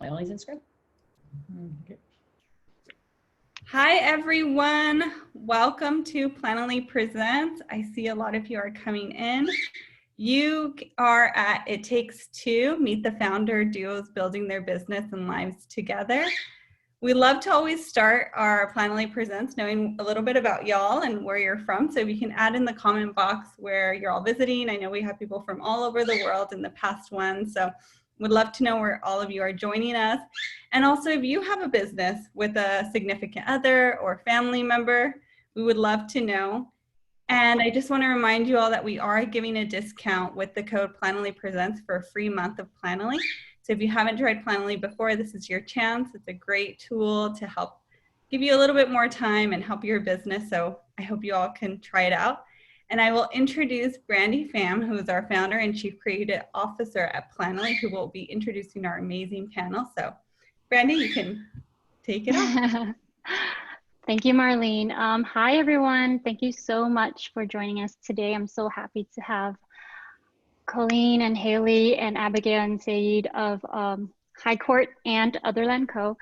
Planoly's in script. Okay. Hi, everyone. Welcome to Planoly Presents. I see a lot of you are coming in. You are at It Takes Two, Meet the Founder Duos Building Their Business and Lives Together. We love to always start our Planoly Presents knowing a little bit about y'all and where you're from. So if you can add in the comment box where you're all visiting. I know we have people from all over the world in the past one. So would love to know where all of you are joining us. And also if you have a business with a significant other or family member, we would love to know. And I just want to remind you all that we are giving a discount with the code Planoly Presents for a free month of Planoly. So if you haven't tried Planoly before, this is your chance. It's a great tool to help give you a little bit more time and help your business. So I hope you all can try it out. And I will introduce Brandy Pham, who is our founder and chief creative officer at Planoly, who will be introducing our amazing panel. So Brandy, you can take it on. Thank you, Marlene. Hi, everyone. Thank you so much for joining us today. I'm so happy to have Colleen and Hailey and Abigail and Sayyid of Highcourt and Otherland Co.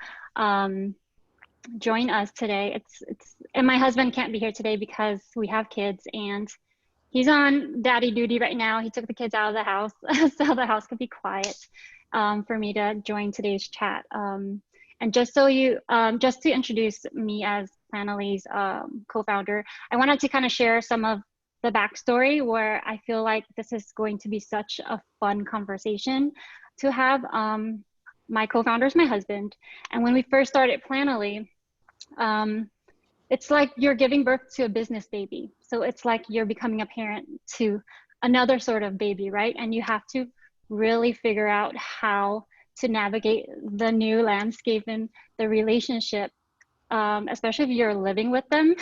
Join us today. And my husband can't be here today because we have kids and he's on daddy duty right now. He took the kids out of the house so the house could be quiet for me to join today's chat. And just so you, just to introduce me as Planoly's co-founder, I wanted to kind of share some of the backstory where I feel like this is going to be such a fun conversation to have. My co-founder is my husband. And when we first started Planoly, it's like you're giving birth to a business baby. So it's like you're becoming a parent to another sort of baby, right? And you have to really figure out how to navigate the new landscape and the relationship, especially if you're living with them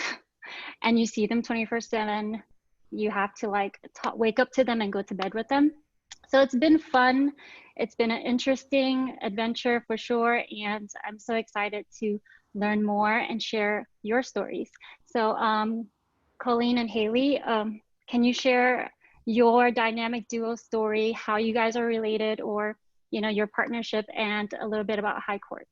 and you see them 24/7. You have to like wake up to them and go to bed with them. So it's been fun. It's been an interesting adventure for sure. And I'm so excited to learn more and share your stories. So Colleen and Hailey, can you share your dynamic duo story, how you guys are related, or your partnership, and a little bit about Highcourt?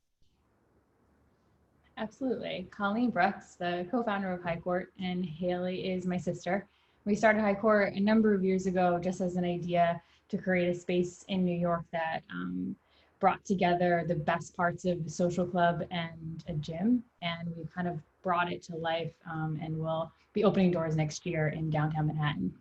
Absolutely. Colleen Brooks, the co-founder of Highcourt, and Hailey is my sister. We started Highcourt a number of years ago just as an idea to create a space in New York that brought together the best parts of the social club and a gym. And we kind of brought it to life and we'll be opening doors next year in downtown Manhattan.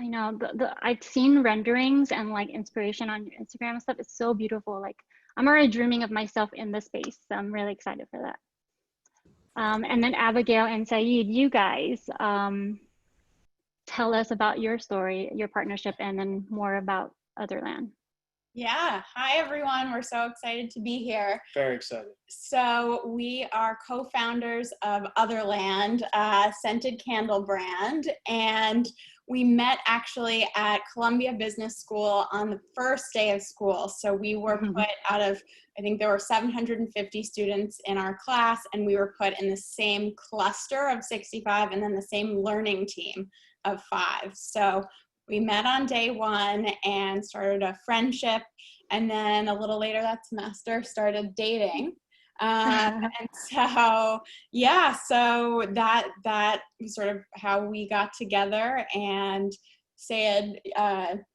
I know, I've seen renderings and like inspiration on your Instagram and stuff. It's so beautiful. Like I'm already dreaming of myself in the space. So I'm really excited for that. And then Abigail and Sayyid, you guys tell us about your story, your partnership, and then more about Otherland. Yeah, hi everyone. We're so excited to be here. Very excited. So we are co-founders of Otherland, a scented candle brand, and we met actually at Columbia Business School on the first day of school. So we were put out of, I think there were 750 students in our class, and we were put in the same cluster of 65 and then the same learning team of 5. So we met on day one and started a friendship, and then a little later that semester started dating. And so, yeah, so that was sort of how we got together. And Sayyid,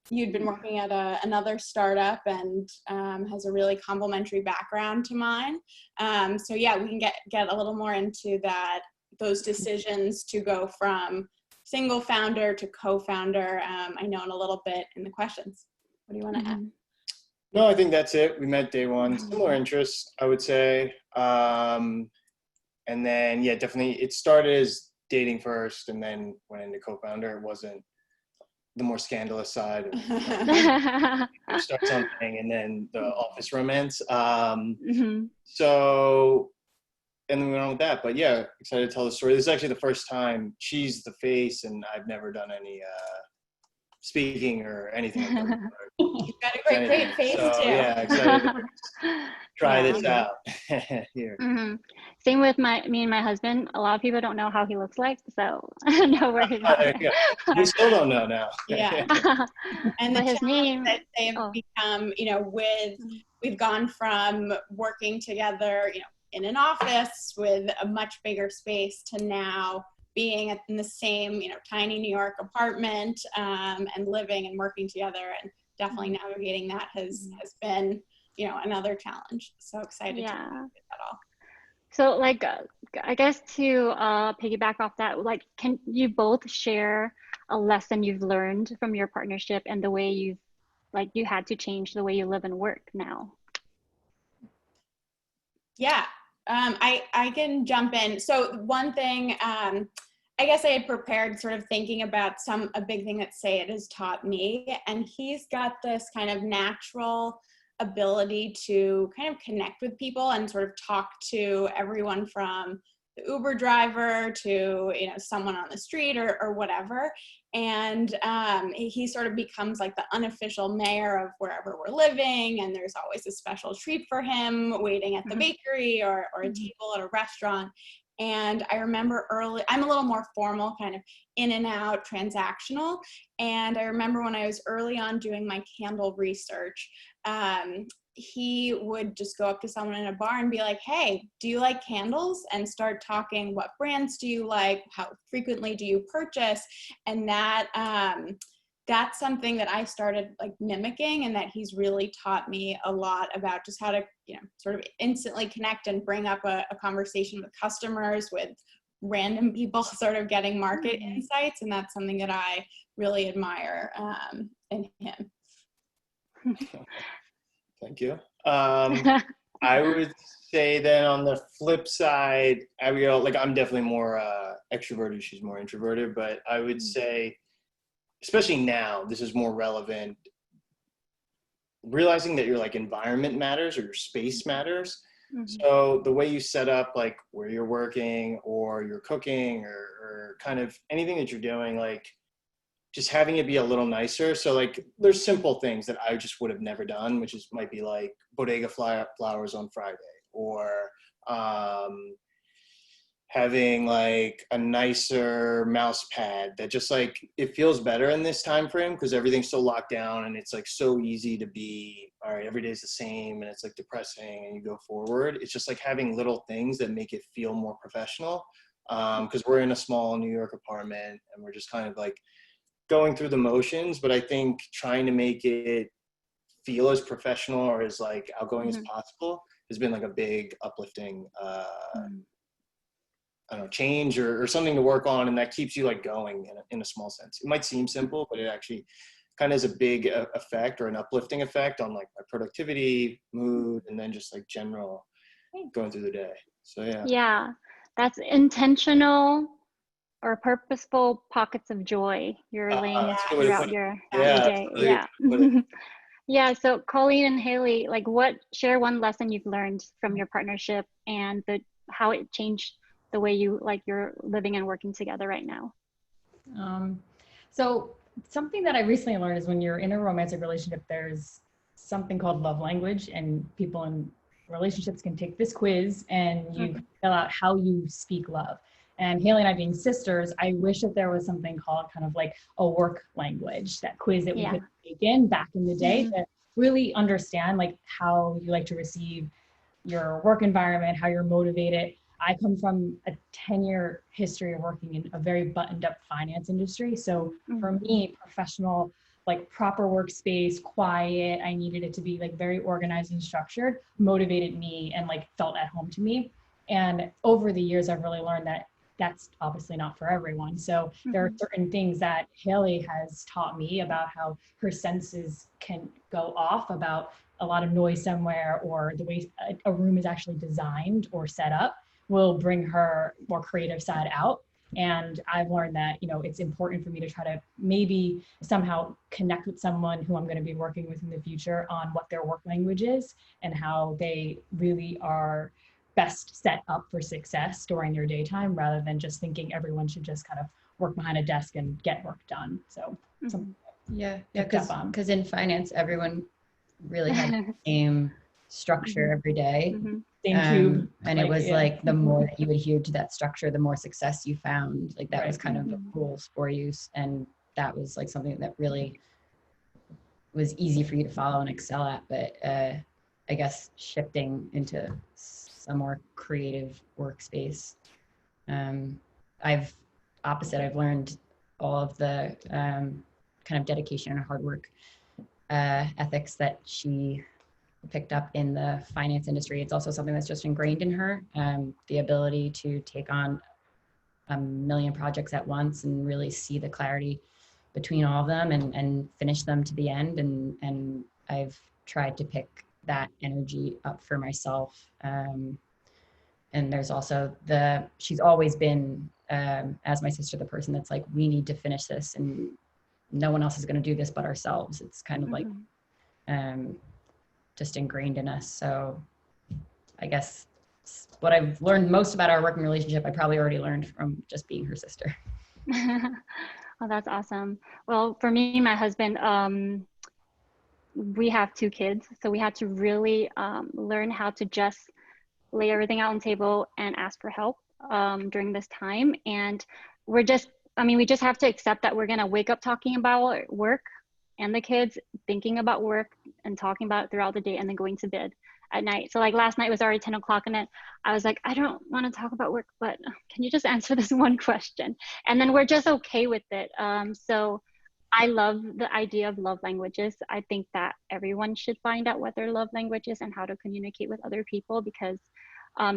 you'd been working at another startup and has a really complementary background to mine. So yeah, we can get a little more into those decisions to go from single founder to co-founder. I know in a little bit in the questions. What do you want to add? No, I think that's it. We met day one. Similar interests, I would say. And then, yeah, definitely it started as dating first and then went into co-founder. It wasn't the more scandalous side of you start something and then the office romance. So, and then we went on with that. But yeah, excited to tell the story. This is actually the first time she's the face and I've never done any speaking or anything like that. You've got a great face so, too. Yeah, excited to try this out here. Same with me and my husband. A lot of people don't know how he looks like, so I know where he's at. We still don't know now. Yeah. And but the his name that they've become, with we've gone from working together, in an office with a much bigger space to now being in the same, tiny New York apartment, and living and working together, and definitely navigating that has been, another challenge. So excited to navigate that all. So like, I guess to piggyback off that, like, can you both share a lesson you've learned from your partnership and the way you had to change the way you live and work now? Yeah, I can jump in. So one thing, I guess I had prepared sort of thinking about a big thing that Sayyid has taught me, and he's got this kind of natural ability to kind of connect with people and sort of talk to everyone from the Uber driver to, someone on the street or whatever. And he sort of becomes like the unofficial mayor of wherever we're living. And there's always a special treat for him waiting at the bakery or a table at a restaurant. And I remember I'm a little more formal, kind of in and out, transactional. And I remember when I was early on doing my candle research, he would just go up to someone in a bar and be like, hey, do you like candles? And start talking, what brands do you like? How frequently do you purchase? And that's something that I started like mimicking, and that he's really taught me a lot about just how to, sort of instantly connect and bring up a conversation with customers, with random people, sort of getting market insights. And that's something that I really admire in him. Thank you. I would say then on the flip side, Abigail, like I'm definitely more extroverted. She's more introverted, but I would say, especially now, this is more relevant. Realizing that your like environment matters or your space matters. So the way you set up like where you're working or you're cooking or kind of anything that you're doing, like just having it be a little nicer. So like there's simple things that I just would have never done, which might be like bodega flowers on Friday, or having like a nicer mouse pad that just like, it feels better in this time frame because everything's so locked down and it's like so easy to be, all right, every day's the same and it's like depressing and you go forward. It's just like having little things that make it feel more professional, because we're in a small New York apartment and we're just kind of like going through the motions. But I think trying to make it feel as professional or as like outgoing as possible has been like a big uplifting I don't know, change or something to work on, and that keeps you like going in a small sense. It might seem simple, but it actually kind of has a big effect or an uplifting effect on like my productivity, mood, and then just like general going through the day. So yeah, that's intentional or purposeful pockets of joy you're laying throughout your day. Yeah. So Colleen and Hailey, like share one lesson you've learned from your partnership and how it changed the way you're living and working together right now. So something that I recently learned is when you're in a romantic relationship, there's something called love language, and people in relationships can take this quiz and you fill out how you speak love. And Hailey and I being sisters, I wish that there was something called kind of like a work language, that quiz that we could take in back in the day to really understand like how you like to receive your work environment, how you're motivated. I come from a 10-year history of working in a very buttoned up finance industry. So for me, professional, like proper workspace, quiet, I needed it to be like very organized and structured, motivated me and like felt at home to me. And over the years, I've really learned that that's obviously not for everyone. So there are certain things that Hailey has taught me about how her senses can go off about a lot of noise somewhere, or the way a room is actually designed or set up will bring her more creative side out. And I've learned that, it's important for me to try to maybe somehow connect with someone who I'm going to be working with in the future on what their work language is and how they really are best set up for success during their daytime, rather than just thinking everyone should just kind of work behind a desk and get work done. So because in finance, everyone really had the same structure every day. And it was like the more that you adhered to that structure, the more success you found. Like that was kind of the rules for you, and that was like something that really was easy for you to follow and excel at. But I guess, shifting into a more creative workspace. I've learned all of the kind of dedication and hard work ethics that she picked up in the finance industry. It's also something that's just ingrained in her, the ability to take on a million projects at once and really see the clarity between all of them and finish them to the end. And I've tried to pick that energy up for myself. And there's also she's always been, as my sister, the person that's like, we need to finish this and no one else is going to do this but ourselves. It's kind of like just ingrained in us. So I guess what I've learned most about our working relationship, I probably already learned from just being her sister. Oh, that's awesome. Well, for me, my husband, we have 2 kids. So we had to really learn how to just lay everything out on the table and ask for help during this time. And we just have to accept that we're going to wake up talking about work and the kids, thinking about work and talking about it throughout the day, and then going to bed at night. So like last night was already 10 o'clock and then I was like, I don't want to talk about work, but can you just answer this one question? And then we're just okay with it. So I love the idea of love languages. I think that everyone should find out what their love language is and how to communicate with other people, because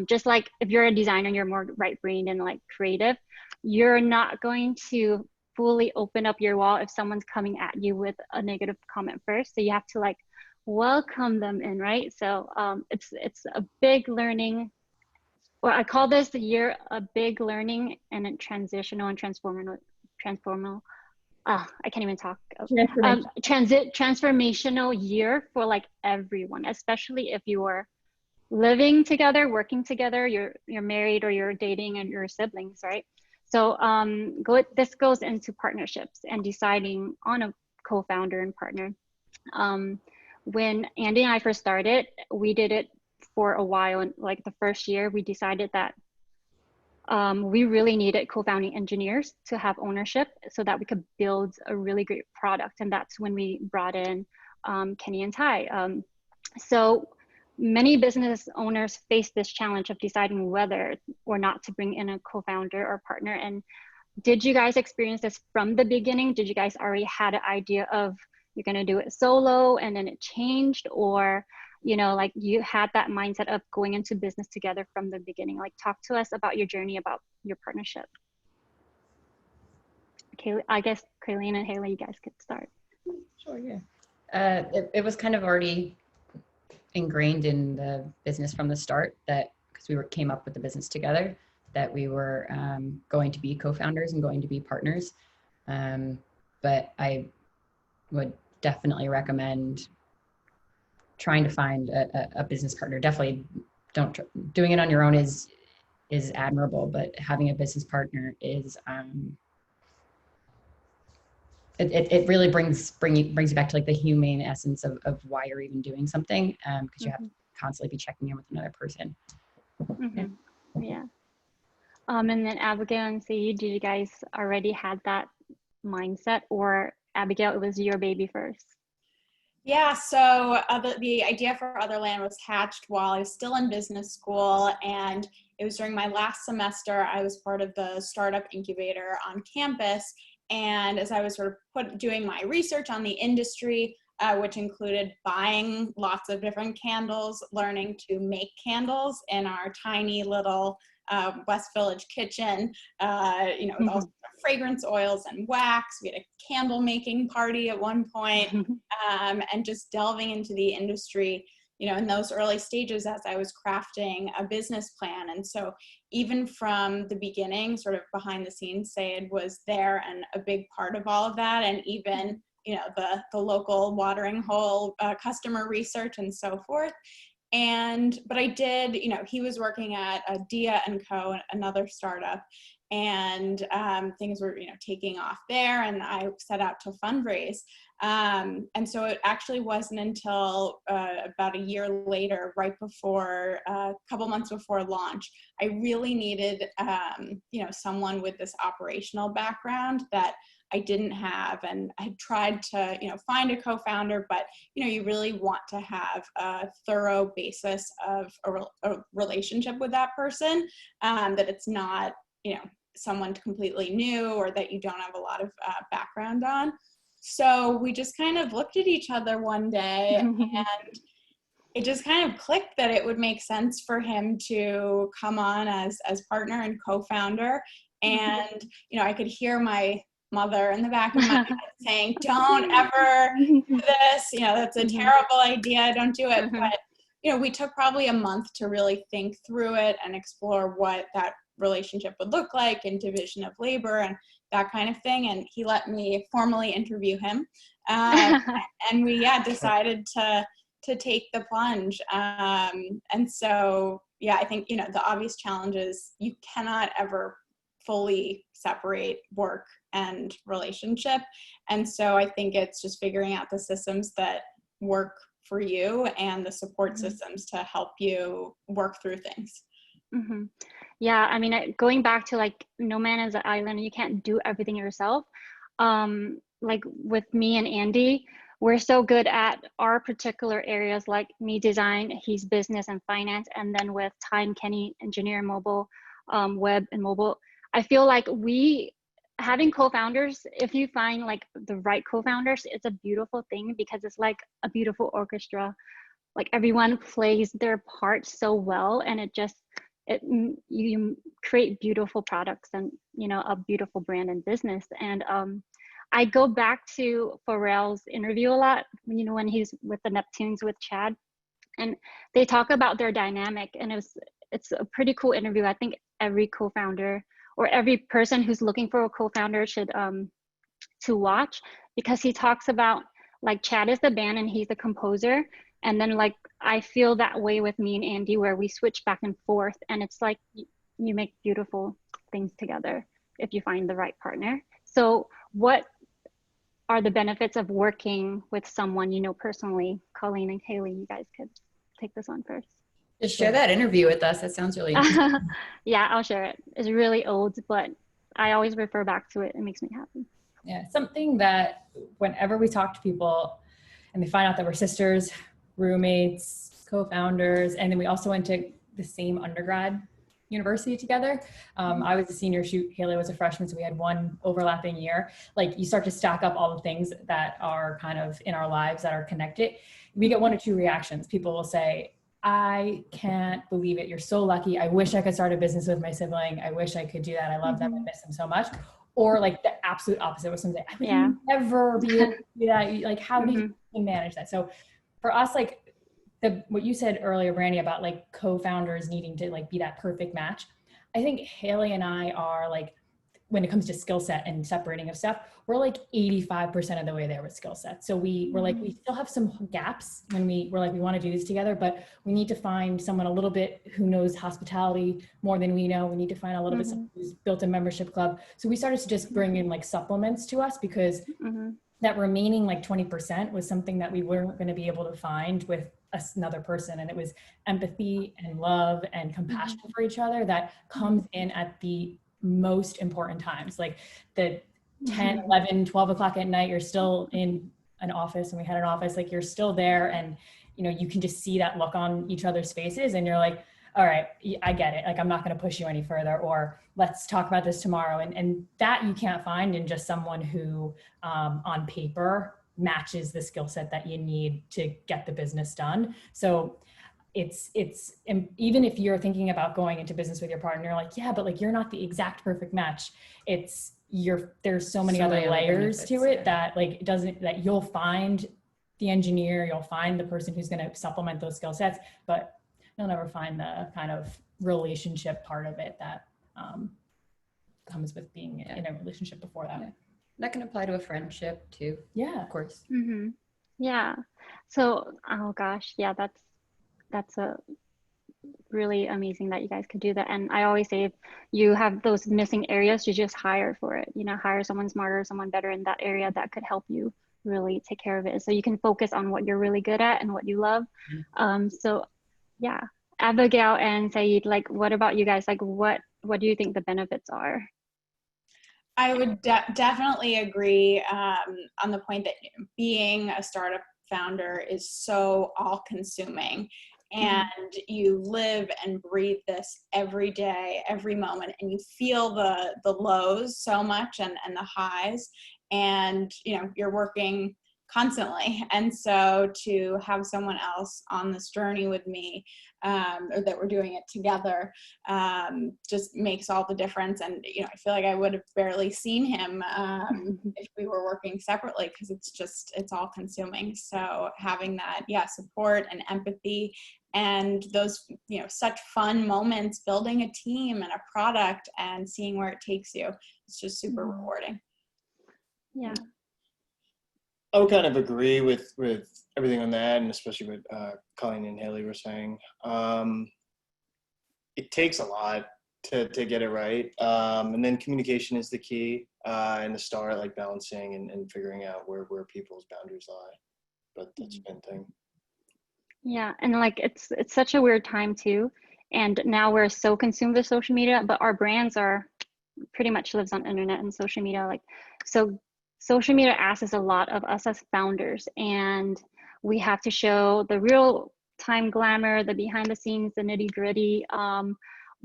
just like if you're a designer, you're more right-brained and like creative, you're not going to fully open up your wall if someone's coming at you with a negative comment first. So you have to like welcome them in, right? So it's a big learning, or I call this the year a big learning and a transitional and transformational. I can't even talk. Transformational year for like everyone, especially if you are living together, working together, you're married or you're dating and you're siblings, right? So this goes into partnerships and deciding on a co-founder and partner. When Andy and I first started, we did it for a while, and like the first year we decided that we really needed co-founding engineers to have ownership so that we could build a really great product. And that's when we brought in Kenny and Ty. So many business owners face this challenge of deciding whether or not to bring in a co-founder or partner. And did you guys experience this from the beginning? Did you guys already had an idea of you're going to do it solo and then it changed, or like you had that mindset of going into business together from the beginning? Like, talk to us about your journey, about your partnership. Okay, I guess Colleen and Hailey, you guys could start. Sure, yeah. It was kind of already ingrained in the business from the start that, because we came up with the business together, that we were going to be co-founders and going to be partners. But I would definitely recommend trying to find a business partner. Definitely doing it on your own is admirable, but having a business partner is it really brings you back to like the humane essence of why you're even doing something, because you have to constantly be checking in with another person. Yeah. And then Abigail and Sayyid, did you guys already had that mindset, or Abigail, it was your baby first? Yeah, so the idea for Otherland was hatched while I was still in business school, and it was during my last semester. I was part of the startup incubator on campus, and as I was sort of doing my research on the industry, which included buying lots of different candles, learning to make candles in our tiny little West Village kitchen, with all fragrance oils and wax. We had a candle making party at one point, and just delving into the industry, in those early stages as I was crafting a business plan. And so even from the beginning, sort of behind the scenes, Sayyid was there and a big part of all of that. And even, the local watering hole customer research and so forth. But I did, he was working at Dia & Co., another startup, and things were, taking off there, and I set out to fundraise. And so it actually wasn't until about a year later, right before, a couple months before launch, I really needed, someone with this operational background that I didn't have. And I tried to, find a co-founder, but, you really want to have a thorough basis of a relationship with that person, that it's not, someone completely new or that you don't have a lot of background on. So we just kind of looked at each other one day and it just kind of clicked that it would make sense for him to come on as partner and co-founder. And, I could hear my mother in the back of my head saying, don't ever do this, that's a terrible idea, don't do it. But, we took probably a month to really think through it and explore what that relationship would look like and division of labor and that kind of thing. And he let me formally interview him. And we, decided to take the plunge. And so, I think, the obvious challenge is you cannot ever fully separate work and relationship. And so I think it's just figuring out the systems that work for you and the support systems to help you work through things. Yeah, I mean, going back to like, no man is an island, you can't do everything yourself. Like with me and Andy, we're so good at our particular areas, like me design, he's business and finance, and then with Ty and Kenny, engineer, mobile, web and mobile. I feel like having co-founders, if you find like the right co-founders, it's a beautiful thing because it's like a beautiful orchestra. Like everyone plays their part so well, and you create beautiful products and, a beautiful brand and business. And I go back to Pharrell's interview a lot, when he's with the Neptunes with Chad, and they talk about their dynamic, and it's a pretty cool interview. I think every co-founder or every person who's looking for a co-founder should to watch, because he talks about like Chad is the band and he's the composer. And then like, I feel that way with me and Andy, where we switch back and forth, and it's like you make beautiful things together if you find the right partner. So what are the benefits of working with someone personally? Colleen and Hailey, you guys could take this on first. Just share that interview with us. That sounds really interesting. Yeah, I'll share it. It's really old, but I always refer back to it. It makes me happy. Yeah, something that whenever we talk to people and they find out that we're sisters, roommates, co-founders, and then we also went to the same undergrad university together. I was a senior, Hailey was a freshman, so we had one overlapping year. Like you start to stack up all the things that are kind of in our lives that are connected. We get one or two reactions. People will say, I can't believe it. You're so lucky. I wish I could start a business with my sibling. I wish I could do that. I love them. I miss them so much. Or like the absolute opposite, where someone say, I would never be able to do that. Like, how do you manage that? So for us, like what you said earlier, Brandy, about like co-founders needing to like be that perfect match. I think Hailey and I are like, when it comes to skill set and separating of stuff, we're like 85% of the way there with skill set. So we're like, we still have some gaps when we're like, we want to do this together, but we need to find someone a little bit who knows hospitality more than we know. We need to find a little bit someone who's built a membership club. So we started to just bring in like supplements to us, because that remaining like 20% was something that we weren't going to be able to find with another person. And it was empathy and love and compassion for each other that comes in at the most important times, like the 10, 11, 12 o'clock at night, you're still in an office, and we had an office, like you're still there, and you can just see that look on each other's faces, and you're like, all right, I get it. Like, I'm not going to push you any further, or let's talk about this tomorrow. And that you can't find in just someone who on paper matches the skill set that you need to get the business done. So it's even if you're thinking about going into business with your partner, like, yeah, but like, you're not the exact perfect match. There's so many other layers to it that like, that you'll find the engineer, you'll find the person who's going to supplement those skill sets, but you'll never find the kind of relationship part of it that comes with being in a relationship before that. Yeah. That can apply to a friendship too. Yeah, of course. Yeah. So, oh gosh, yeah, that's a really amazing that you guys could do that. And I always say, if you have those missing areas, you just hire for it. Hire someone smarter, someone better in that area that could help you really take care of it. So you can focus on what you're really good at and what you love. So yeah, Abigail and Sayyid, like, what about you guys? Like, what do you think the benefits are? I would definitely agree on the point that being a startup founder is so all-consuming, and you live and breathe this every day, every moment, and you feel the lows so much and the highs, and you're working constantly. And so to have someone else on this journey with me, or that we're doing it together, just makes all the difference. And I feel like I would have barely seen him if we were working separately, because it's all consuming. So having that support and empathy and those such fun moments building a team and a product and seeing where it takes you, it's just super rewarding. Yeah. I would kind of agree with everything on that, and especially what Colleen and Hailey were saying. It takes a lot to get it right, and then communication is the key in the start, like balancing and figuring out where people's boundaries lie. But that's a good thing. Yeah, and like it's such a weird time too, and now we're so consumed with social media, but our brands are pretty much lives on internet and social media. Like, so social media asks a lot of us as founders, and we have to show the real time glamour, the behind the scenes, the nitty gritty.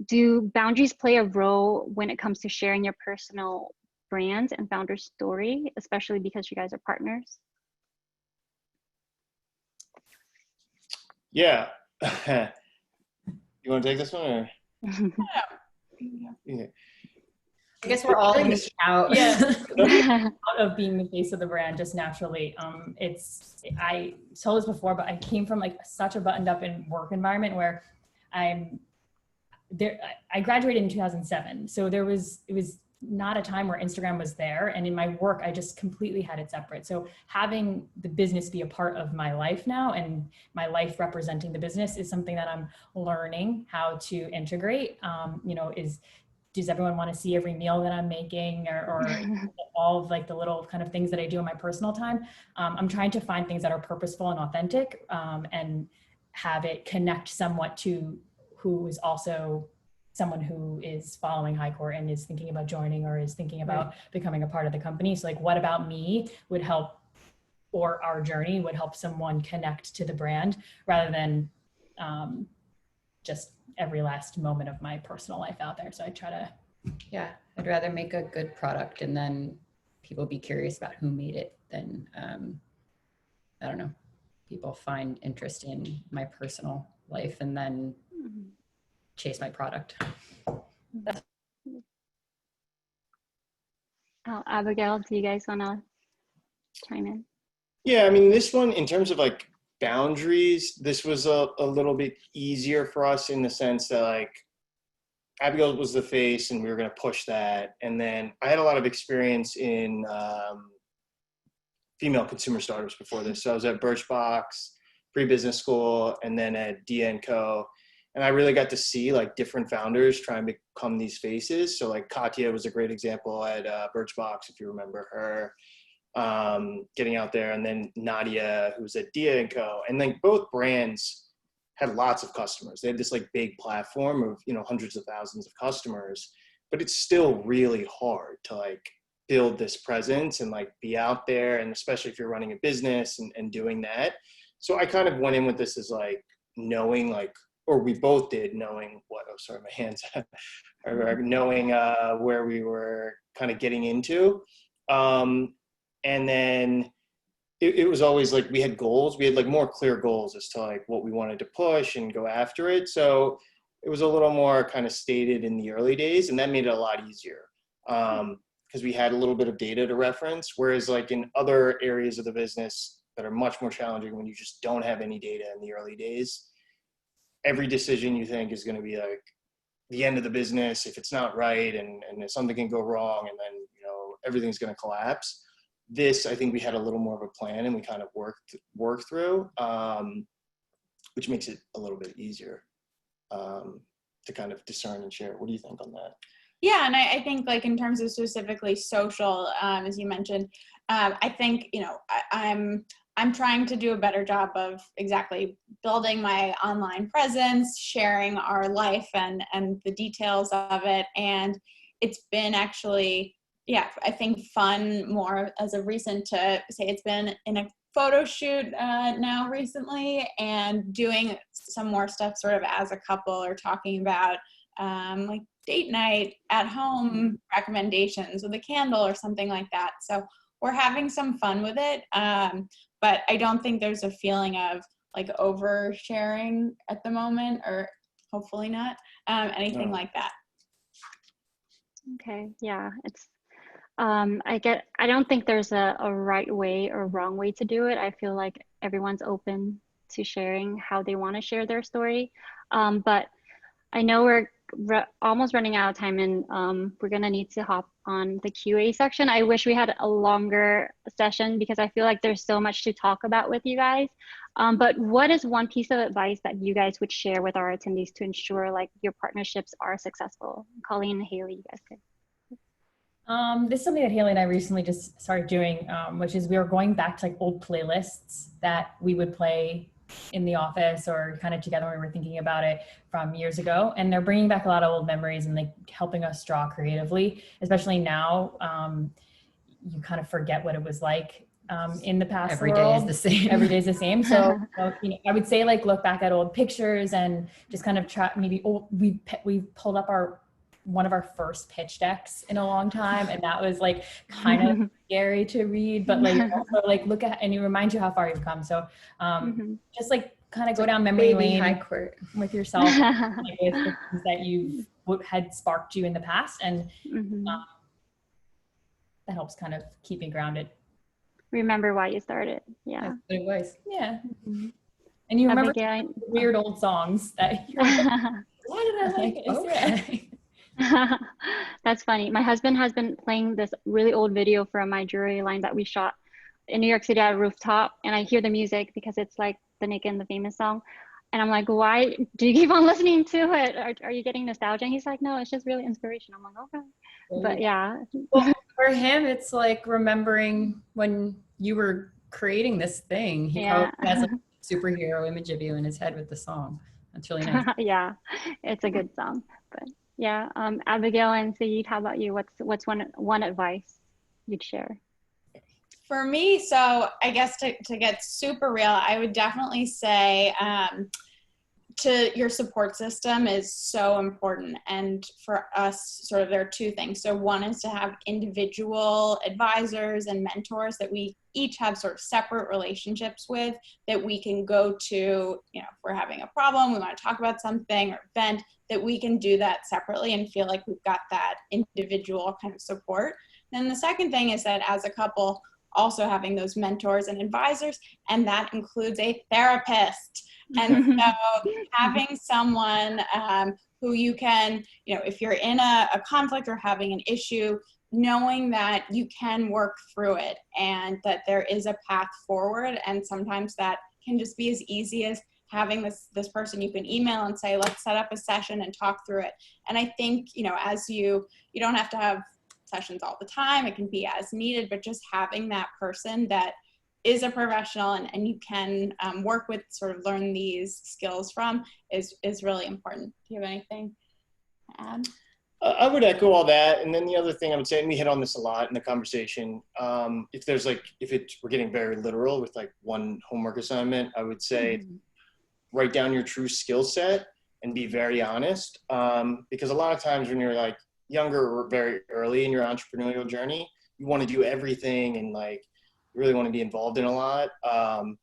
Do boundaries play a role when it comes to sharing your personal brand and founder story, especially because you guys are partners? Yeah. You want to take this one, or? Yeah. I guess we're all out of being the face of the brand just naturally. I told this before, but I came from like such a buttoned up work environment where I graduated in 2007. So it was not a time where Instagram was there. And in my work, I just completely had it separate. So having the business be a part of my life now, and my life representing the business, is something that I'm learning how to integrate. Does everyone want to see every meal that I'm making, or all of like the little kind of things that I do in my personal time? I'm trying to find things that are purposeful and authentic, and have it connect somewhat to who is also someone who is following Highcourt and is thinking about joining, or is thinking about becoming a part of the company. So like, what about me would help, or our journey would help someone connect to the brand, rather than just every last moment of my personal life out there. So I try to, I'd rather make a good product and then people be curious about who made it than, I don't know, people find interest in my personal life and then chase my product. Abigail, do you guys want to chime in? Yeah, I mean, this one, in terms of like boundaries, this was a little bit easier for us, in the sense that like Abigail was the face and we were going to push that. And then I had a lot of experience in female consumer startups before this. So I was at Birchbox, pre-business school, and then at Dia & Co. And I really got to see like different founders try and become these faces. So like Katya was a great example at Birchbox, if you remember her, getting out there. And then Nadia, who was at Dia & Co. And like both brands had lots of customers. They had this like big platform of, hundreds of thousands of customers, but it's still really hard to like build this presence and like be out there. And especially if you're running a business and doing that. So I kind of went in with this as like knowing like, or we both did, knowing what, oh, sorry, my hands, knowing where we were kind of getting into. And then it was always like, we had goals. We had like more clear goals as to like what we wanted to push and go after it. So it was a little more kind of stated in the early days, and that made it a lot easier because we had a little bit of data to reference. Whereas like in other areas of the business that are much more challenging, when you just don't have any data in the early days, every decision you think is going to be like the end of the business if it's not right, and if something can go wrong, and then everything's going to collapse. This, I think we had a little more of a plan, and we kind of worked through, which makes it a little bit easier to kind of discern and share. What do you think on that? Yeah, and I think like in terms of specifically social, as you mentioned, I think I'm trying to do a better job of exactly building my online presence, sharing our life and the details of it. And it's been actually yeah, I think fun more as a reason to say it's been in a photo shoot now recently, and doing some more stuff sort of as a couple, or talking about like date night at home recommendations with a candle or something like that. So we're having some fun with it, but I don't think there's a feeling of like oversharing at the moment, or hopefully not anything like that. Okay, yeah, it's I don't think there's a right way or wrong way to do it. I feel like everyone's open to sharing how they want to share their story. But I know we're almost running out of time, and we're gonna need to hop on the QA section. I wish we had a longer session because I feel like there's so much to talk about with you guys. But what is one piece of advice that you guys would share with our attendees to ensure like your partnerships are successful? Colleen and Hailey, you guys could. This is something that Hailey and I recently just started doing, which is we were going back to like old playlists that we would play in the office or kind of together when we were thinking about it from years ago. And they're bringing back a lot of old memories and like helping us draw creatively, especially now. You kind of forget what it was like in the past. Every day is the same. Every day is the same. So you know, I would say like look back at old pictures and just kind of try maybe we pulled up one of our first pitch decks in a long time, and that was like kind of scary to read, but like also like look at, and it reminds you how far you've come. So just like kind of go down memory lane Highcourt with yourself, like with the things that you had sparked you in the past, and that helps kind of keep me grounded. Remember why you started. Yeah. That's what it was. Yeah. And you remember Abigail, weird old songs that you're like, why did I like it? Okay. That's funny. My husband has been playing this really old video from my jewelry line that we shot in New York City at a rooftop, and I hear the music because it's like the Naked and the Famous song, and I'm like, why do you keep on listening to it? Are you getting nostalgia? And he's like, no, it's just really inspirational. I'm like, okay. But yeah. Well, for him, it's like remembering when you were creating this thing. He probably has a superhero image of you in his head with the song. That's really nice. Yeah, it's a good song. But yeah, Abigail and Sayyid, how about you? What's one advice you'd share? For me, so I guess to get super real, I would definitely say to your support system is so important. And for us, sort of there are two things. So one is to have individual advisors and mentors that we each have sort of separate relationships with, that we can go to, you know, if we're having a problem, we want to talk about something or vent, that we can do that separately and feel like we've got that individual kind of support. Then the second thing is that as a couple, also having those mentors and advisors, and that includes a therapist. And so having someone who you can, you know, if you're in a conflict or having an issue, knowing that you can work through it and that there is a path forward. And sometimes that can just be as easy as having this person you can email and say, let's set up a session and talk through it. And I think, you know, as you don't have to have sessions all the time, it can be as needed, but just having that person that is a professional and you can work with, sort of learn these skills from is really important. Do you have anything to add? I would echo all that. And then the other thing I would say, and we hit on this a lot in the conversation, if we're getting very literal with like one homework assignment, I would say write down your true skill set and be very honest. Because a lot of times when you're like younger or very early in your entrepreneurial journey, you want to do everything and like you really want to be involved in a lot. And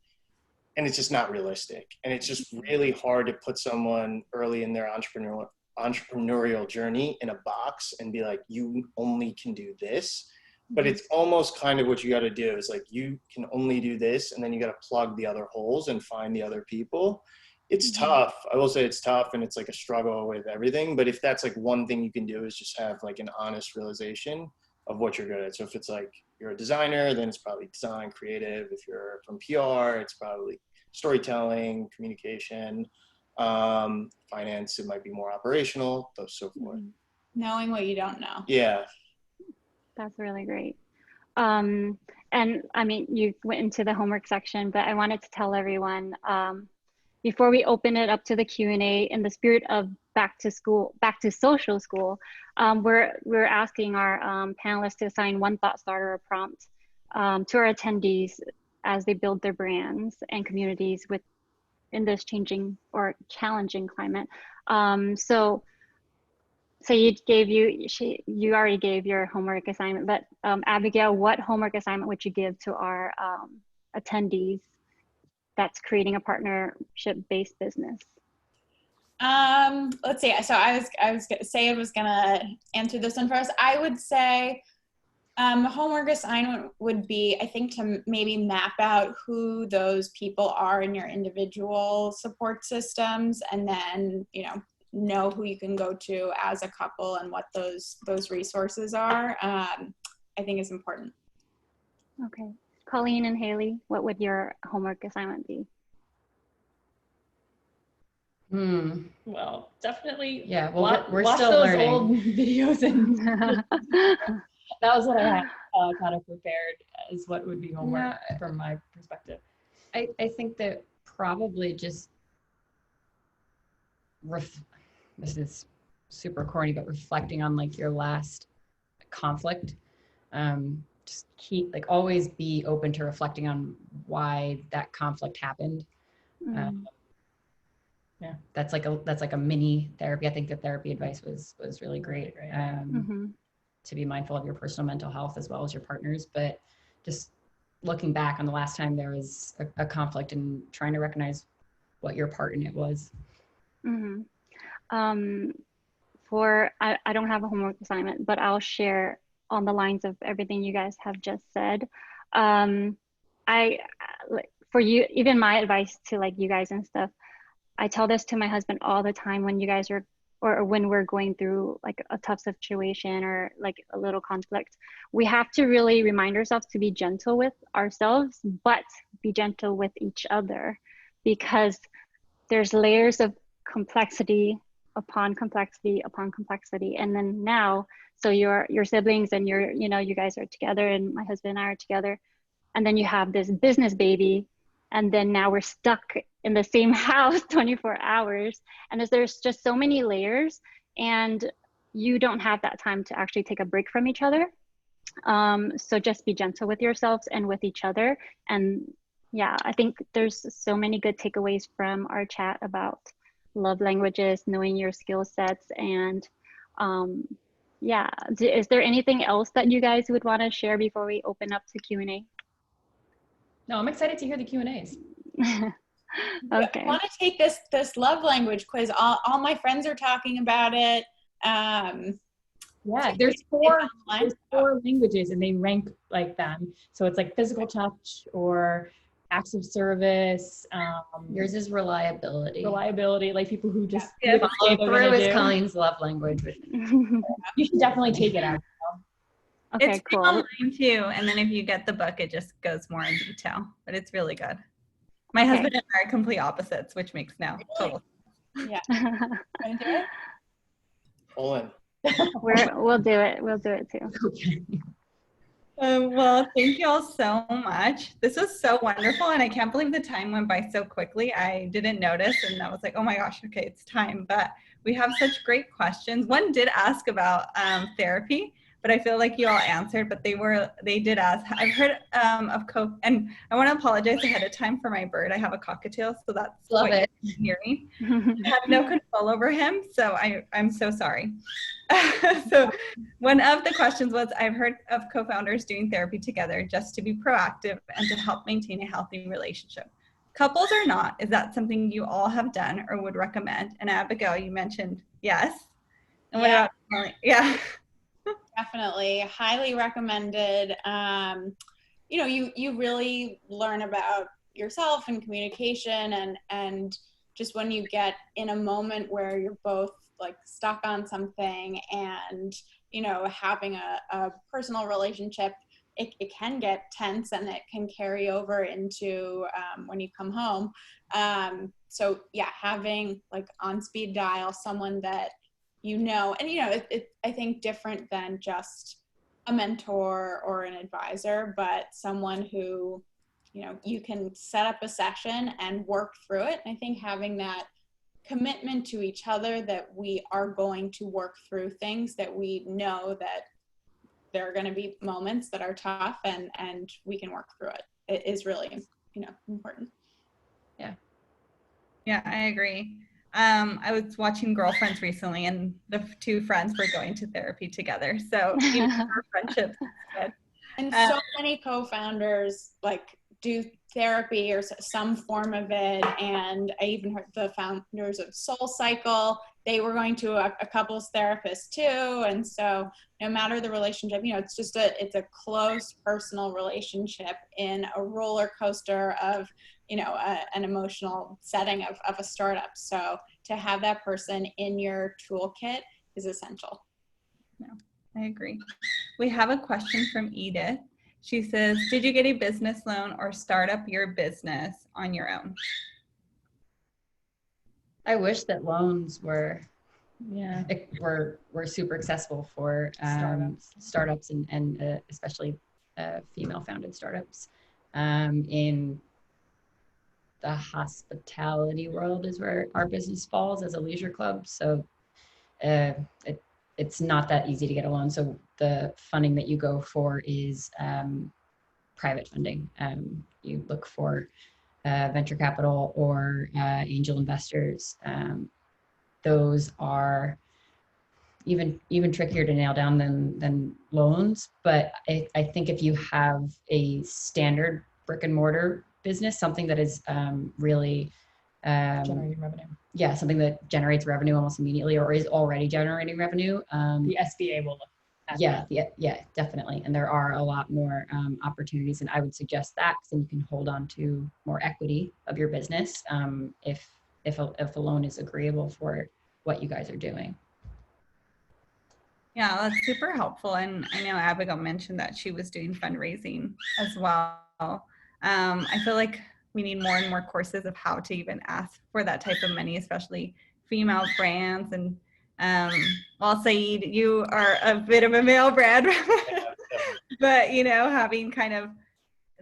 it's just not realistic. And it's just really hard to put someone early in their entrepreneurial journey in a box and be like, you only can do this. But it's almost kind of what you got to do is like, you can only do this. And then you got to plug the other holes and find the other people. It's tough. I will say it's tough and it's like a struggle with everything. But if that's like one thing you can do is just have like an honest realization of what you're good at. So if it's like you're a designer, then it's probably design, creative. If you're from PR, it's probably storytelling, communication, finance, it might be more operational, so forth. Knowing what you don't know. Yeah. That's really great. And I mean, you went into the homework section, but I wanted to tell everyone, before we open it up to the Q&A, in the spirit of back to social school, we're asking our panelists to assign one thought starter or prompt to our attendees as they build their brands and communities in this changing or challenging climate. So Sayyid you already gave your homework assignment, but Abigail, what homework assignment would you give to our attendees that's creating a partnership-based business? Let's see. So I was gonna answer this one first. I would say the homework assignment would be, I think, to maybe map out who those people are in your individual support systems, and then know who you can go to as a couple and what those resources are. I think is important. Okay. Colleen and Hailey, what would your homework assignment be? Well, definitely. Yeah, well, we're watch still those learning. old videos, and that was what I had kind of prepared as what would be homework from my perspective. I think that probably just this is super corny, but reflecting on like your last conflict, just keep always be open to reflecting on why that conflict happened. Yeah, that's like a mini therapy. I think the therapy advice was really great. To be mindful of your personal mental health as well as your partner's, but just looking back on the last time there was a conflict and trying to recognize what your part in it was. I don't have a homework assignment, but I'll share on the lines of everything you guys have just said. For you, even my advice to like you guys and stuff, I tell this to my husband all the time when you guys are, or when we're going through like a tough situation or like a little conflict. We have to really remind ourselves to be gentle with ourselves, but be gentle with each other, because there's layers of complexity upon complexity upon complexity. And then now, so your siblings and you guys are together, and my husband and I are together, and then you have this business baby, and then now we're stuck in the same house 24 hours. And there's just so many layers, and you don't have that time to actually take a break from each other. So just be gentle with yourselves and with each other. And yeah, I think there's so many good takeaways from our chat about love languages, knowing your skill sets, and yeah. Is there anything else that you guys would want to share before we open up to Q&A? No, I'm excited to hear the Q&As. Okay. I want to take this love language quiz. All my friends are talking about it. Yeah, there's four languages, and they rank like them. So it's like physical touch or acts of service. Yours is reliability. Reliability, like people who just follow through is Colleen's love language. You should definitely take it out. Okay, it's cool. Online too, and then if you get the book, it just goes more in detail. But it's really good. My husband and I are complete opposites, which makes now total. Yeah. Want to do it? All in. We'll do it. We'll do it too. Okay. Well, thank you all so much. This was so wonderful, and I can't believe the time went by so quickly. I didn't notice, and I was like, oh my gosh, okay, it's time. But we have such great questions. One did ask about therapy, but I feel like you all answered, but they did ask. I've heard of and I want to apologize ahead of time for my bird. I have a cockatiel, so that's Love it. You can hear me. I have no control over him, so I'm so sorry. So one of the questions was, I've heard of co-founders doing therapy together just to be proactive and to help maintain a healthy relationship. Couples or not, is that something you all have done or would recommend? And Abigail, you mentioned yes. And what about Molly? Yeah. Definitely, highly recommended. You really learn about yourself and communication, and just when you get in a moment where you're both like stuck on something, and having a personal relationship, it can get tense, and it can carry over into when you come home. So yeah, having like on speed dial someone that and I think different than just a mentor or an advisor, but someone who you know, you can set up a session and work through it. And I think having that commitment to each other that we are going to work through things, that we know that there are going to be moments that are tough and we can work through it. It is really, you know, important. Yeah, I agree. I was watching Girlfriends recently, and the two friends were going to therapy together. So even our friendship is good. And so many co-founders like do therapy or some form of it. And I even heard the founders of Soul Cycle, they were going to a couples therapist too. And so no matter the relationship, you know, it's just it's a close personal relationship in a roller coaster of, you know, an emotional setting of a startup. So to have that person in your toolkit is essential. Yeah, I agree. We have a question from Edith. She says, did you get a business loan or start up your business on your own? I wish that loans were super accessible for startups and especially female founded startups. In the hospitality world is where our business falls as a leisure club. So it's not that easy to get a loan. So the funding that you go for is private funding. You look for venture capital or angel investors. Those are even trickier to nail down than loans. But I think if you have a standard brick and mortar business, something that is really Generating revenue. Yeah, something that generates revenue almost immediately or is already generating revenue. The SBA will look at that. Yeah, definitely. And there are a lot more opportunities, and I would suggest that, because then you can hold on to more equity of your business if a loan is agreeable for what you guys are doing. Yeah, that's super helpful. And I know Abigail mentioned that she was doing fundraising as well. I feel like we need more and more courses of how to even ask for that type of money, especially female brands. And well, Sayyid, you are a bit of a male brand, but you know, having kind of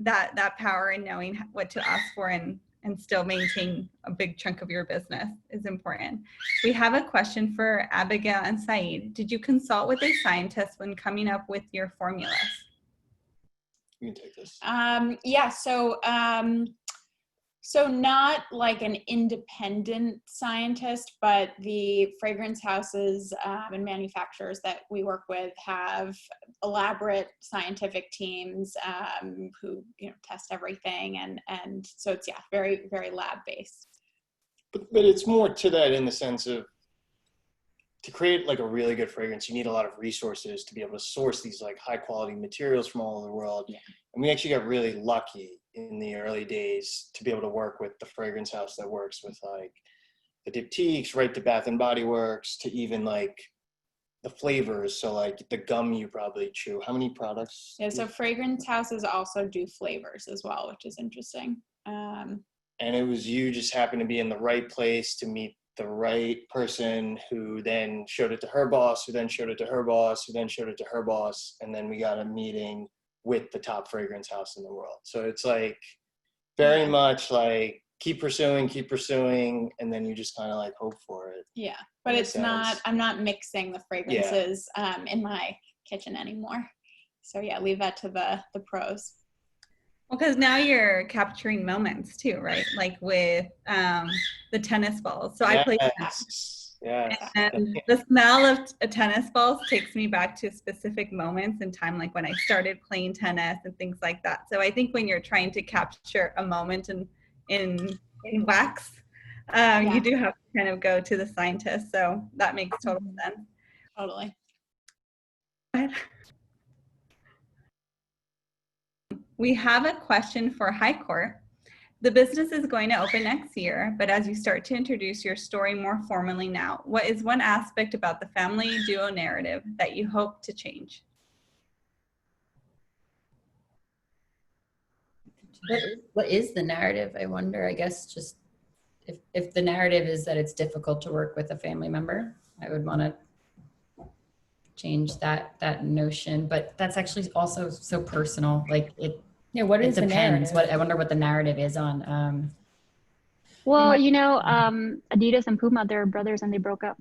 that power and knowing what to ask for and still maintain a big chunk of your business is important. We have a question for Abigail and Sayyid. Did you consult with a scientist when coming up with your formulas? You can take this. Yeah, so not like an independent scientist, but the fragrance houses and manufacturers that we work with have elaborate scientific teams who, you know, test everything, and so it's very, very lab based. But it's more to that in the sense of, to create like a really good fragrance, you need a lot of resources to be able to source these like high quality materials from all over the world. Yeah. And we actually got really lucky in the early days to be able to work with the fragrance house that works with like the diptychs, right to Bath and Body Works, to even like the flavors. So like the gum you probably chew. How many products? Yeah, so fragrance houses also do flavors as well, which is interesting. And it was, you just happened to be in the right place to meet the right person who then showed it to her boss, who then showed it to her boss, who then showed it to her boss. And then we got a meeting with the top fragrance house in the world. So it's like very much like keep pursuing, and then you just kind of like hope for it. Yeah, but it's not, I'm not mixing the fragrances in my kitchen anymore. So yeah, leave that to the pros. Well, because now you're capturing moments too, right? Like with the tennis balls. So I play tennis. Yeah. And the smell of tennis balls takes me back to specific moments in time, like when I started playing tennis and things like that. So I think when you're trying to capture a moment in wax, you do have to kind of go to the scientist. So that makes total sense. Totally. We have a question for Highcourt. The business is going to open next year, but as you start to introduce your story more formally now, what is one aspect about the family duo narrative that you hope to change? What is the narrative, I wonder? I guess just if the narrative is that it's difficult to work with a family member, I would want to change that notion. But that's actually also so personal. Like Yeah, what is It the depends. narrative? I wonder what the narrative is on. Well, Adidas and Puma, they're brothers and they broke up.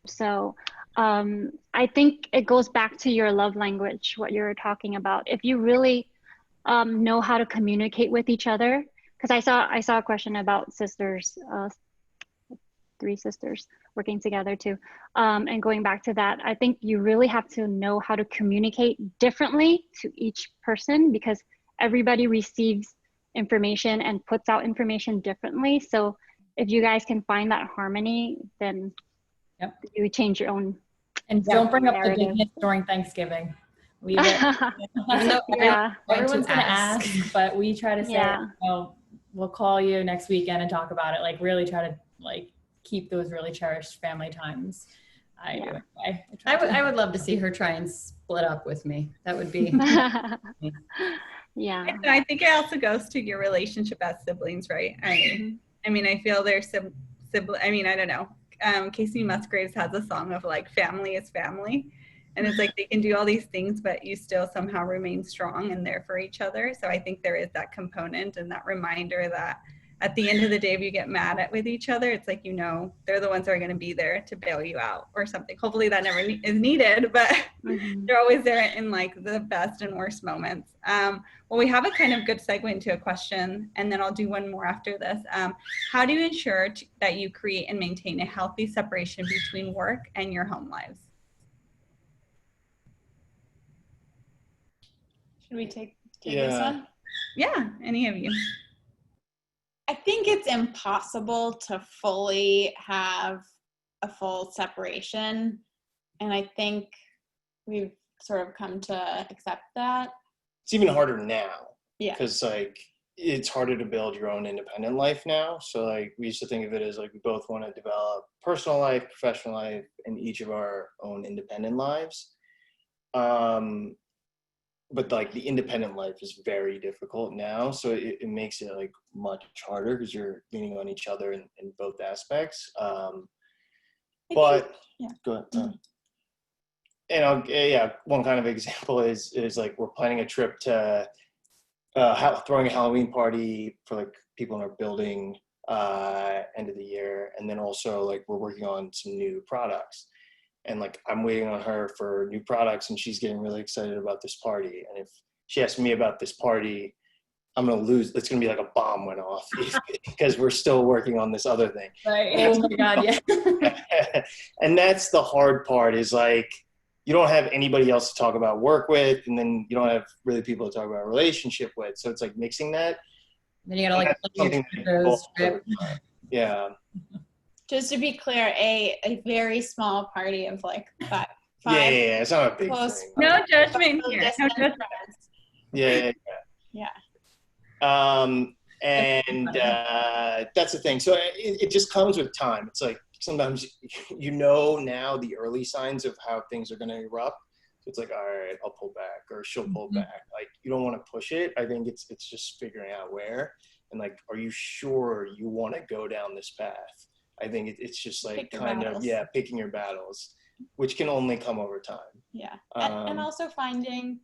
So I think it goes back to your love language, what you're talking about. If you really know how to communicate with each other, because I saw a question about sisters, 3 sisters working together too. And going back to that, I think you really have to know how to communicate differently to each person, because everybody receives information and puts out information differently. So if you guys can find that harmony, then you change your own. And don't bring up the business during Thanksgiving. Leave it. Even though everyone's going to ask, but we try to say, we'll call you next weekend and talk about it. Like really try to keep those really cherished family times. I would love to see her try and split up with me. That would be. Yeah. And I think it also goes to your relationship as siblings, right? I mean, I feel they're sibling. I mean, I don't know. Casey Musgraves has a song of like family is family, and it's like they can do all these things, but you still somehow remain strong and there for each other. So I think there is that component and that reminder that at the end of the day, if you get mad with each other, it's like, they're the ones that are going to be there to bail you out or something. Hopefully that never is needed, but they're always there in like the best and worst moments. Well, we have a kind of good segue into a question, and then I'll do one more after this. How do you ensure that you create and maintain a healthy separation between work and your home lives? Should we take this one? Yeah, any of you. I think it's impossible to fully have a full separation. And I think we've sort of come to accept that. It's even harder now. Yeah. Because it's harder to build your own independent life now. So we used to think of it as we both want to develop personal life, professional life, and each of our own independent lives. But the independent life is very difficult now. So it makes it much harder because you're leaning on each other in both aspects. Go ahead. And one kind of example is we're planning a trip to throwing a Halloween party for people in our building end of the year. And then also we're working on some new products. And I'm waiting on her for new products, and she's getting really excited about this party. And if she asks me about this party, I'm going to lose. It's going to be like a bomb went off because we're still working on this other thing. Right. Oh my God. Yeah. And that's the hard part is you don't have anybody else to talk about work with, and then you don't have really people to talk about a relationship with. So it's mixing that. Then you got to trip. Yeah. Just to be clear, a very small party of 5. Yeah, it's not a big close thing. No judgment here. No judgment. Yeah. And that's the thing. So it just comes with time. It's sometimes now the early signs of how things are going to erupt. So it's all right, I'll pull back, or she'll pull back. You don't want to push it. I think it's just figuring out where, and are you sure you want to go down this path? I think it's just picking your battles, which can only come over time. Yeah. And also finding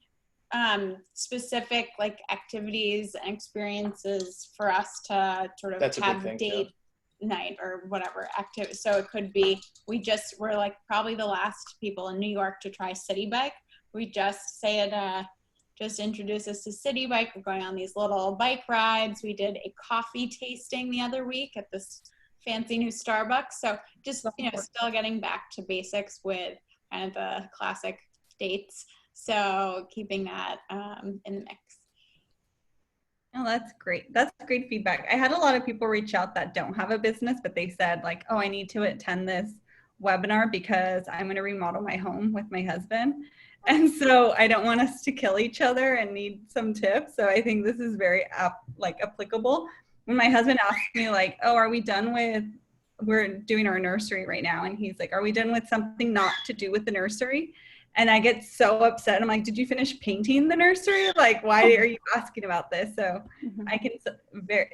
specific activities and experiences for us to sort of have date night or whatever activity. So it could be, we're probably the last people in New York to try City Bike. We Sayyid just introduced us to City Bike. We're going on these little bike rides. We did a coffee tasting the other week at this fancy new Starbucks. So just, still getting back to basics with kind of the classic dates. So keeping that in the mix. Oh, that's great. That's great feedback. I had a lot of people reach out that don't have a business, but they said oh, I need to attend this webinar because I'm going to remodel my home with my husband. And so I don't want us to kill each other and need some tips. So I think this is very applicable. When my husband asked me oh, are we done with, we're doing our nursery right now. And he's are we done with something not to do with the nursery? And I get so upset. I'm like, did you finish painting the nursery? Like, why are you asking about this? So I can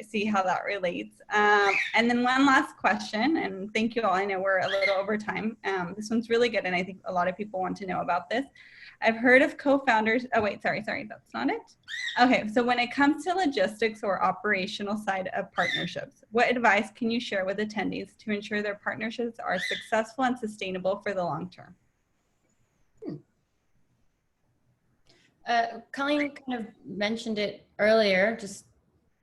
see how that relates. And then one last question, and thank you all. I know we're a little over time. This one's really good, and I think a lot of people want to know about this. I've heard of co-founders. Oh, wait, sorry, that's not it. Okay, so when it comes to logistics or operational side of partnerships, what advice can you share with attendees to ensure their partnerships are successful and sustainable for the long term? Colleen kind of mentioned it earlier, just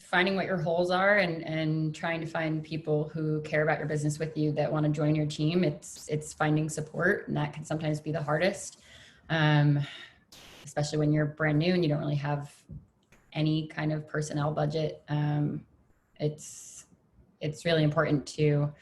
finding what your holes are and trying to find people who care about your business with you that want to join your team. It's finding support, and that can sometimes be the hardest, especially when you're brand new and you don't really have any kind of personnel budget. It's really important to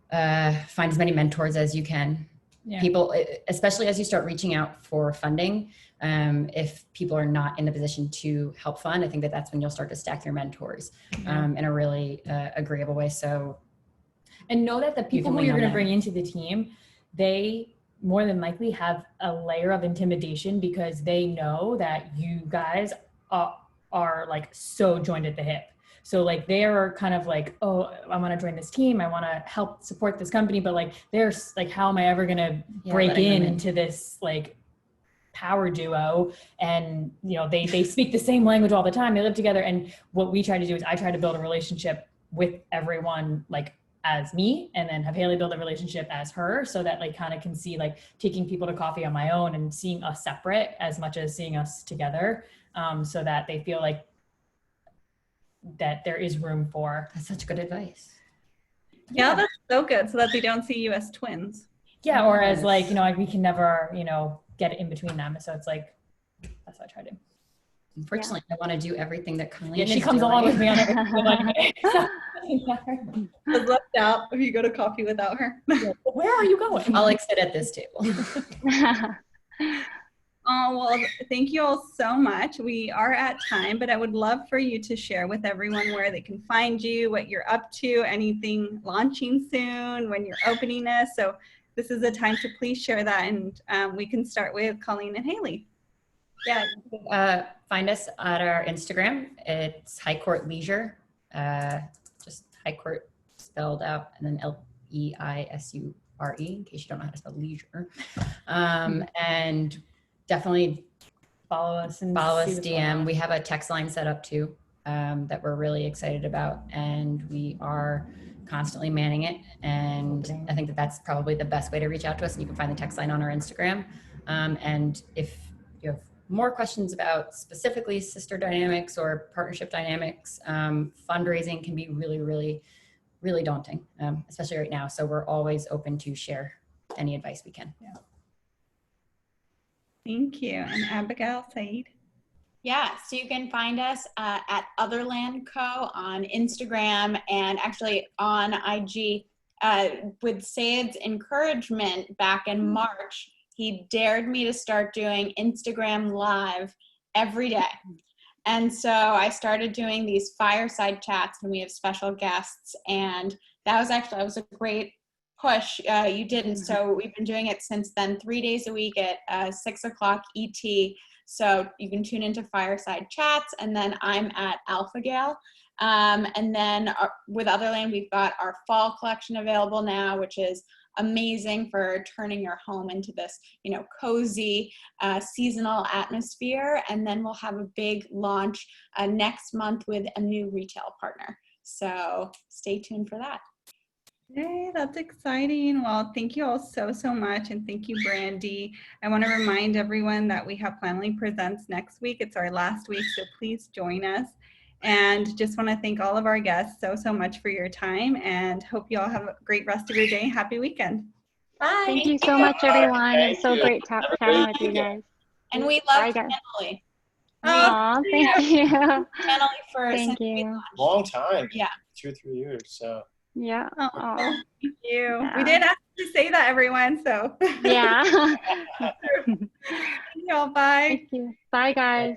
find as many mentors as you can. Yeah. People, especially as you start reaching out for funding, if people are not in the position to help fund, I think that's when you'll start to stack your mentors in a really agreeable way. So, and know that the people who you're going to bring into the team, they more than likely have a layer of intimidation because they know that you guys are like so joined at the hip. So like they're kind of like, oh, I want to join this team. I want to help support this company. But like, they're like, how am I ever going to break into this like power duo? And, you know, they speak the same language all the time. They live together. And what we try to do is I try to build a relationship with everyone, like as me, and then have Hailey build a relationship as her, so that like kind of can see like taking people to coffee on my own and seeing us separate as much as seeing us together, so that they feel like that there is room for. That's such good advice. Yeah, that's so good, so that they don't see you as twins. Yeah, or as like, you know, like we can never, you know, get in between them. So it's like, that's what I try to do. Unfortunately, I want to do everything that Colleen is she comes doing. Along with me on everything. Was left out if you go to coffee without her. Where are you going? I'll like sit at this table. Oh, well, thank you all so much. We are at time, but I would love for you to share with everyone where they can find you, what you're up to, anything launching soon, when you're opening this. So this is the time to please share that, and we can start with Colleen and Hailey. Yeah, find us at our Instagram. It's Highcourt Leisure, just Highcourt spelled out, and then Leisure, in case you don't know how to spell leisure. And definitely follow us, DM. We have a text line set up too, that we're really excited about, and we are constantly manning it. And I think that's probably the best way to reach out to us. And you can find the text line on our Instagram. And if you have more questions about specifically sister dynamics or partnership dynamics, fundraising can be really, really, really daunting, especially right now. So we're always open to share any advice we can. Yeah. Thank you. And Abigail, Sayyid? Yeah, so you can find us at Otherland Co. on Instagram, and actually on IG. With Sayyid's encouragement back in March, he dared me to start doing Instagram Live every day. And so I started doing these fireside chats, and we have special guests, and that was a great push. You didn't. So we've been doing it since then, 3 days a week at 6 o'clock ET. So you can tune into fireside chats, and then I'm at Alphagale. And then with Otherland, we've got our fall collection available now, which is amazing for turning your home into this, you know, cozy seasonal atmosphere. And then we'll have a big launch next month with a new retail partner. So stay tuned for that. Yay, that's exciting. Well, thank you all so much. And thank you, Brandy. I want to remind everyone that we have Planoly Presents next week. It's our last week, so please join us. And just want to thank all of our guests so much for your time, and hope you all have a great rest of your day. Happy weekend. Bye. Thank you so much, everyone. It's so great chatting with you guys. And we love Planoly. Aw, thank you. Planoly for thank you. Long time. Yeah. 2 or 3 years. So. Yeah. Oh, thank you. Yeah. We did ask you to say that, everyone. So. Yeah. Thank you all. Bye. Thank you. Bye, guys.